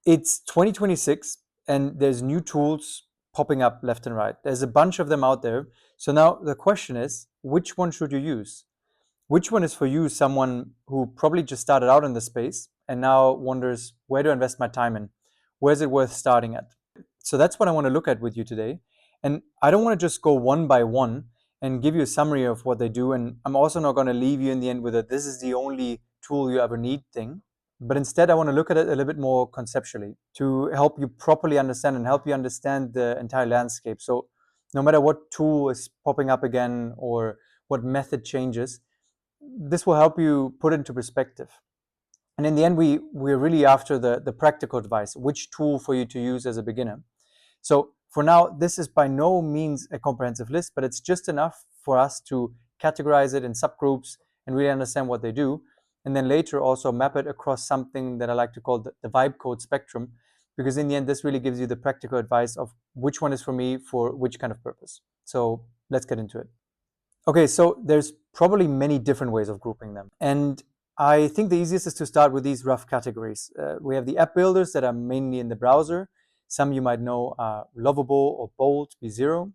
It's 2026 and there's new tools popping up left and right. There's a bunch of them out there. So now the question is, which one should you use? Which one is for you, someone who probably just started out in the space and now wonders where to invest my time in? Where's it worth starting at? So that's what I want to look at with you today. And I don't want to just go one by one and give you a summary of what they do. And I'm also not going to leave you in the end with a this is the only tool you ever need thing. But instead, I want to look at it a little bit more conceptually to help you properly understand and help you understand the entire landscape. So no matter what tool is popping up again or what method changes, this will help you put it into perspective. And in the end, we're really after the practical advice, which tool for you to use as a beginner. So for now, this is by no means a comprehensive list, but it's just enough for us to categorize it in subgroups and really understand what they do. And then later also map it across something that I like to call the vibe code spectrum, because in the end, this really gives you the practical advice of which one is for me for which kind of purpose. So let's get into it. Okay, so there's probably many different ways of grouping them. And I think the easiest is to start with these rough categories. We have the app builders that are mainly in the browser. Some you might know are Lovable or Bold, B0.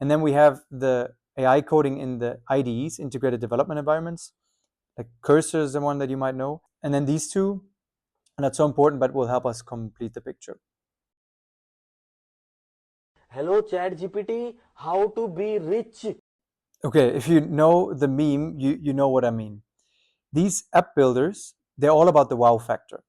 And then we have the AI coding in the IDEs, integrated development environments. Like Cursor is the one that you might know. And then these two are not so important, but will help us complete the picture. Hello ChatGPT, how to be rich? Okay, if you know the meme, you know what I mean. These app builders, they're all about the wow factor.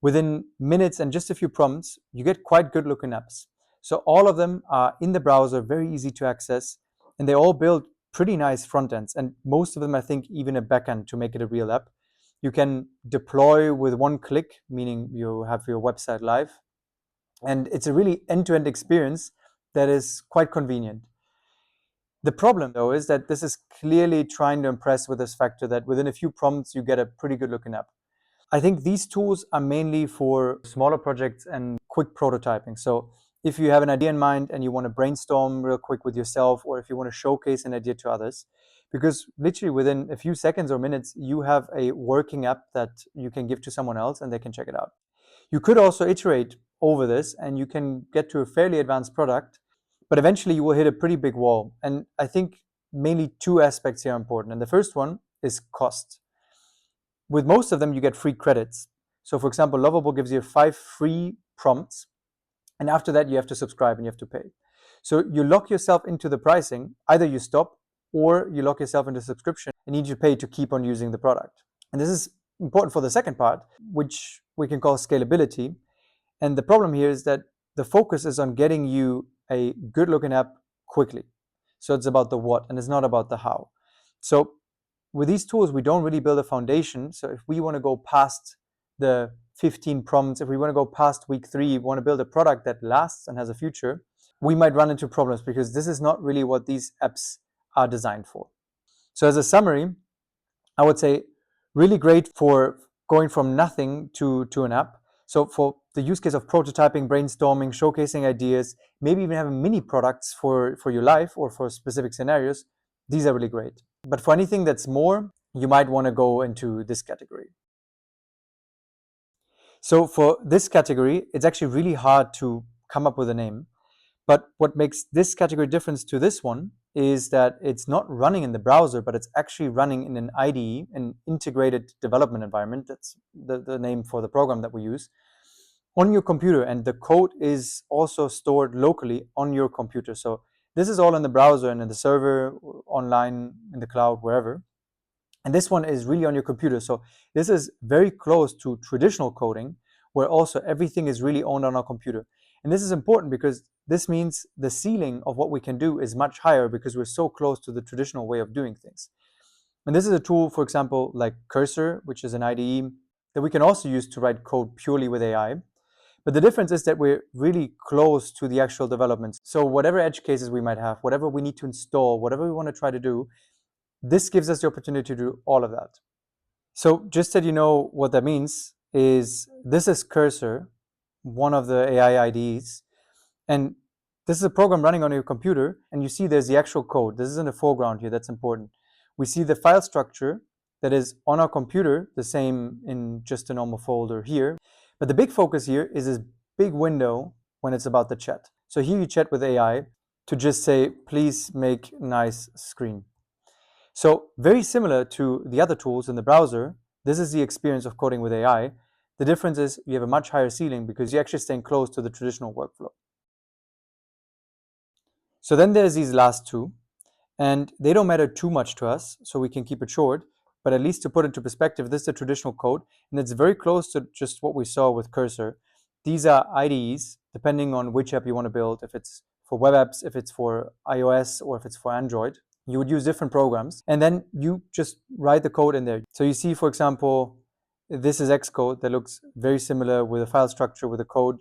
Within minutes and just a few prompts, you get quite good looking apps. So all of them are in the browser, very easy to access, and they all build pretty nice front ends. And most of them, I think, even a backend to make it a real app. You can deploy with one click, meaning you have your website live. And it's a really end-to-end experience that is quite convenient. The problem, though, is that this is clearly trying to impress with this factor that within a few prompts, you get a pretty good looking app. I think these tools are mainly for smaller projects and quick prototyping. So if you have an idea in mind and you want to brainstorm real quick with yourself, or if you want to showcase an idea to others, because literally within a few seconds or minutes, you have a working app that you can give to someone else and they can check it out. You could also iterate over this and you can get to a fairly advanced product, but eventually you will hit a pretty big wall. And I think mainly two aspects here are important. And the first one is cost. With most of them, you get free credits. So for example, Lovable gives you 5 free prompts, and after that, you have to subscribe and you have to pay. So you lock yourself into the pricing. Either you stop or you lock yourself into subscription and need to pay to keep on using the product. And this is important for the second part, which we can call scalability. And the problem here is that the focus is on getting you a good looking app quickly. So it's about the what and it's not about the how. So with these tools, we don't really build a foundation. So if we want to go past the 15 prompts, if we want to go past week 3, we want to build a product that lasts and has a future, we might run into problems because this is not really what these apps are designed for. So as a summary, I would say really great for going from nothing to an app. So for the use case of prototyping, brainstorming, showcasing ideas, maybe even having mini products for your life or for specific scenarios, these are really great. But for anything that's more, you might want to go into this category. So for this category, it's actually really hard to come up with a name. But what makes this category different to this one is that it's not running in the browser, but it's actually running in an IDE, an integrated development environment. That's the name for the program that we use on your computer. And the code is also stored locally on your computer. So this is all in the browser and in the server, online, in the cloud, wherever. And this one is really on your computer. So this is very close to traditional coding, where also everything is really owned on our computer. And this is important because this means the ceiling of what we can do is much higher because we're so close to the traditional way of doing things. And this is a tool, for example, like Cursor, which is an IDE that we can also use to write code purely with AI. But the difference is that we're really close to the actual development. So whatever edge cases we might have, whatever we need to install, whatever we want to try to do, this gives us the opportunity to do all of that. So just that you know what that means is this is Cursor, one of the AI IDEs. And this is a program running on your computer. And you see there's the actual code. This is in the foreground here. That's important. We see the file structure that is on our computer, the same in just a normal folder here. But the big focus here is this big window when it's about the chat. So here you chat with AI to just say, please make nice screen. So very similar to the other tools in the browser, this is the experience of coding with AI. The difference is you have a much higher ceiling because you're actually staying close to the traditional workflow. So then there's these last two, and they don't matter too much to us, so we can keep it short, but at least to put into perspective, this is the traditional code, and it's very close to just what we saw with Cursor. These are IDEs, depending on which app you want to build, if it's for web apps, if it's for iOS, or if it's for Android. You would use different programs, and then you just write the code in there. So you see, for example, this is Xcode that looks very similar with a file structure with a code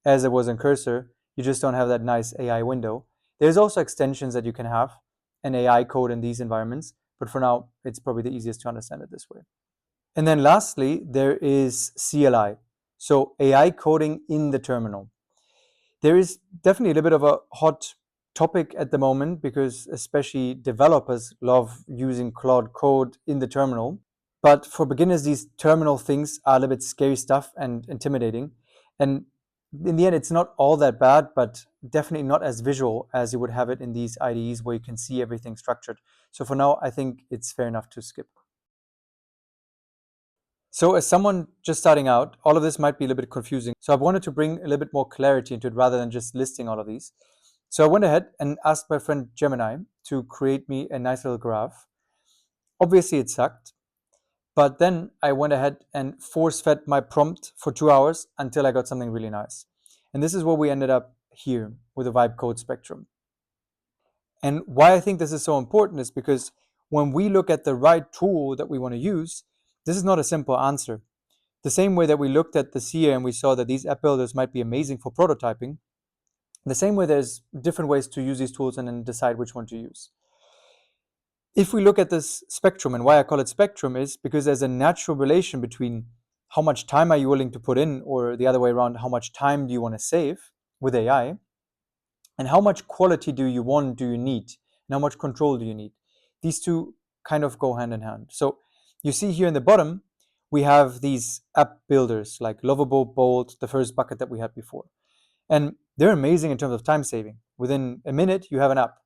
as it was in Cursor. You just don't have that nice AI window. There's also extensions that you can have an AI code in these environments, but for now, it's probably the easiest to understand it this way. And then lastly, there is CLI, so AI coding in the terminal. There is definitely a little bit of a hot topic at the moment because especially developers love using Claude code in the terminal. But for beginners, these terminal things are a little bit scary stuff and intimidating. And in the end, it's not all that bad, but definitely not as visual as you would have it in these IDEs where you can see everything structured. So for now, I think it's fair enough to skip. So as someone just starting out, all of this might be a little bit confusing. So I wanted to bring a little bit more clarity into it rather than just listing all of these. So I went ahead and asked my friend Gemini to create me a nice little graph. Obviously it sucked, but then I went ahead and force fed my prompt for 2 hours until I got something really nice. And this is where we ended up here with the vibe code spectrum. And why I think this is so important is because when we look at the right tool that we want to use, this is not a simple answer. The same way that we looked at the SEER and we saw that these app builders might be amazing for prototyping, the same way there's different ways to use these tools and then decide which one to use. If we look at this spectrum, and why I call it spectrum is because there's a natural relation between how much time are you willing to put in, or the other way around, how much time do you want to save with AI, and how much quality do you want, do you need, and how much control do you need. These two kind of go hand in hand. So you see here in the bottom, we have these app builders like Lovable, Bold, the first bucket that we had before. And they're amazing in terms of time saving. Within a minute, you have an app.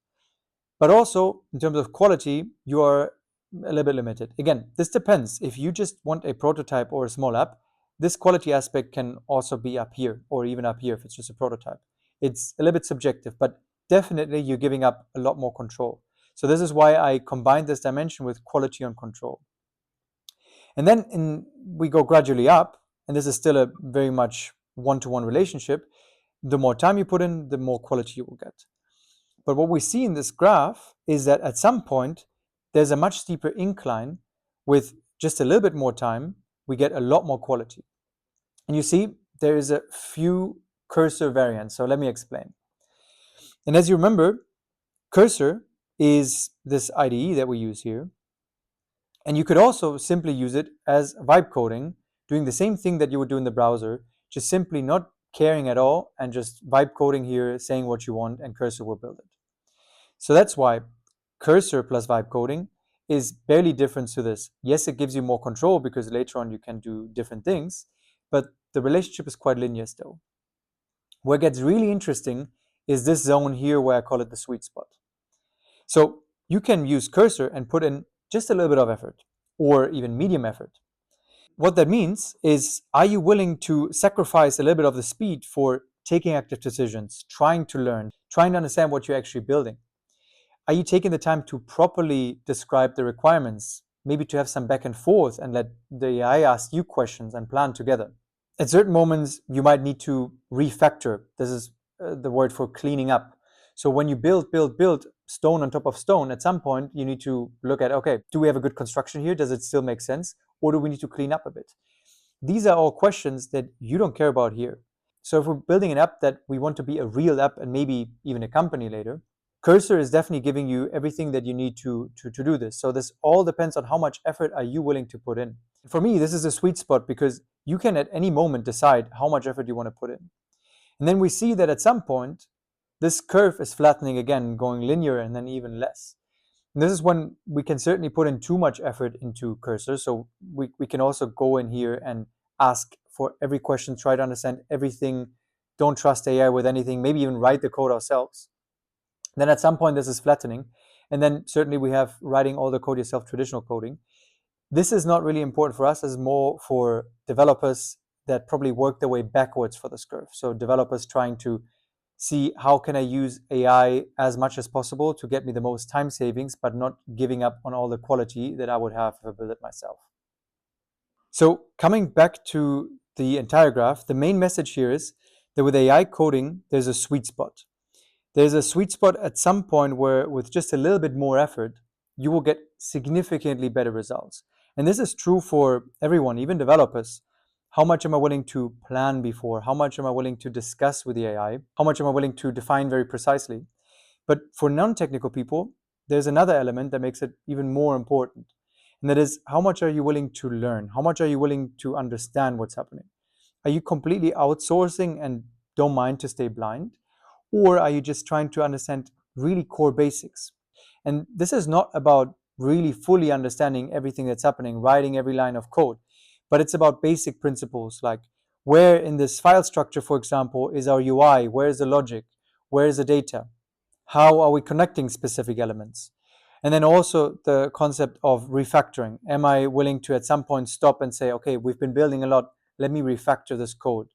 But also, in terms of quality, you are a little bit limited. Again, this depends. If you just want a prototype or a small app, this quality aspect can also be up here or even up here if it's just a prototype. It's a little bit subjective, but definitely you're giving up a lot more control. So this is why I combined this dimension with quality and control. And then we go gradually up, and this is still a very much one-to-one relationship. The more time you put in, the more quality you will get. But what we see in this graph is that at some point, there's a much steeper incline. With just a little bit more time, we get a lot more quality. And you see, there is a few cursor variants. So let me explain. And as you remember, cursor is this IDE that we use here. And you could also simply use it as vibe coding, doing the same thing that you would do in the browser, just simply not caring at all and just vibe coding here, saying what you want, and cursor will build it. So that's why cursor plus vibe coding is barely different to this. Yes, it gives you more control because later on you can do different things, but the relationship is quite linear still. Where it gets really interesting is this zone here where I call it the sweet spot. So you can use cursor and put in just a little bit of effort or even medium effort. What that means is, are you willing to sacrifice a little bit of the speed for taking active decisions, trying to learn, trying to understand what you're actually building? Are you taking the time to properly describe the requirements, maybe to have some back and forth and let the AI ask you questions and plan together? At certain moments, you might need to refactor. This is the word for cleaning up. So when you build stone on top of stone, at some point you need to look at, okay, do we have a good construction here? Does it still make sense? Or do we need to clean up a bit? These are all questions that you don't care about here. So if we're building an app that we want to be a real app and maybe even a company later, Cursor is definitely giving you everything that you need to do this. So this all depends on how much effort are you willing to put in. For me, this is a sweet spot because you can at any moment decide how much effort you want to put in. And then we see that at some point, this curve is flattening again, going linear and then even less. And this is when we can certainly put in too much effort into Cursor. So we can also go in here and ask for every question, try to understand everything, don't trust AI with anything, maybe even write the code ourselves. Then at some point, this is flattening. And then certainly we have writing all the code yourself, traditional coding. This is not really important for us, as more for developers that probably work their way backwards for this curve. So developers trying to see how can I use AI as much as possible to get me the most time savings, but not giving up on all the quality that I would have if I build it myself. So coming back to the entire graph, the main message here is that with AI coding, there's a sweet spot. There's a sweet spot at some point where with just a little bit more effort, you will get significantly better results. And this is true for everyone, even developers. How much am I willing to plan before? How much am I willing to discuss with the AI? How much am I willing to define very precisely? But for non-technical people, there's another element that makes it even more important. And that is, how much are you willing to learn? How much are you willing to understand what's happening? Are you completely outsourcing and don't mind to stay blind? Or are you just trying to understand really core basics? And this is not about really fully understanding everything that's happening, writing every line of code, but it's about basic principles like where in this file structure, for example, is our UI? Where is the logic? Where is the data? How are we connecting specific elements? And then also the concept of refactoring. Am I willing to at some point stop and say, okay, we've been building a lot, let me refactor this code.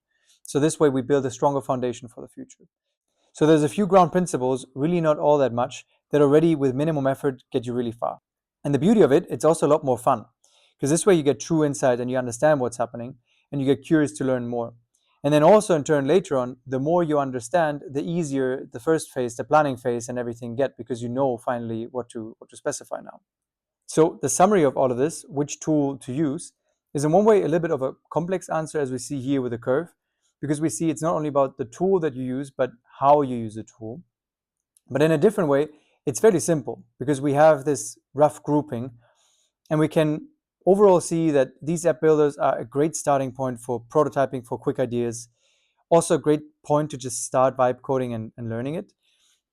So this way we build a stronger foundation for the future. So there's a few ground principles, really not all that much, that already with minimum effort get you really far. And the beauty of it, it's also a lot more fun, because this way you get true insight and you understand what's happening and you get curious to learn more. And then also in turn later on, the more you understand, the easier the first phase, the planning phase and everything get, because you know finally what to specify now. So the summary of all of this, which tool to use, is in one way a little bit of a complex answer, as we see here with the curve, because we see it's not only about the tool that you use, but how you use the tool. But in a different way, it's fairly simple, because we have this rough grouping and we can overall see that these app builders are a great starting point for prototyping, for quick ideas. Also a great point to just start vibe coding and learning it.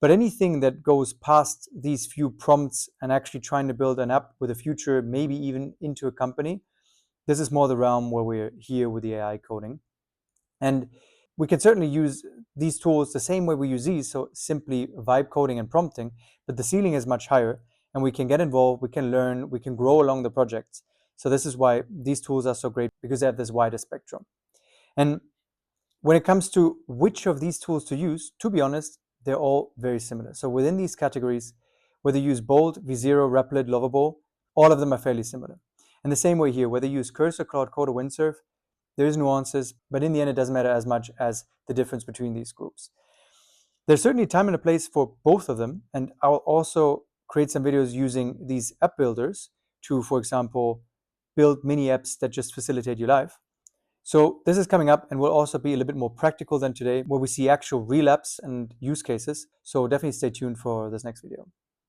But anything that goes past these few prompts and actually trying to build an app with a future, maybe even into a company, this is more the realm where we're here with the AI coding. And we can certainly use these tools the same way we use these, so simply vibe coding and prompting, but the ceiling is much higher and we can get involved, we can learn, we can grow along the projects. So this is why these tools are so great, because they have this wider spectrum. And when it comes to which of these tools to use, to be honest, they're all very similar. So within these categories, whether you use Bolt, V0, Replit, Lovable, all of them are fairly similar. And the same way here, whether you use Cursor, Claude Code, or Windsurf, there is nuances, but in the end, it doesn't matter as much as the difference between these groups. There's certainly a time and a place for both of them, and I'll also create some videos using these app builders to, for example, build mini apps that just facilitate your life. So this is coming up and will also be a little bit more practical than today, where we see actual real apps and use cases. So definitely stay tuned for this next video.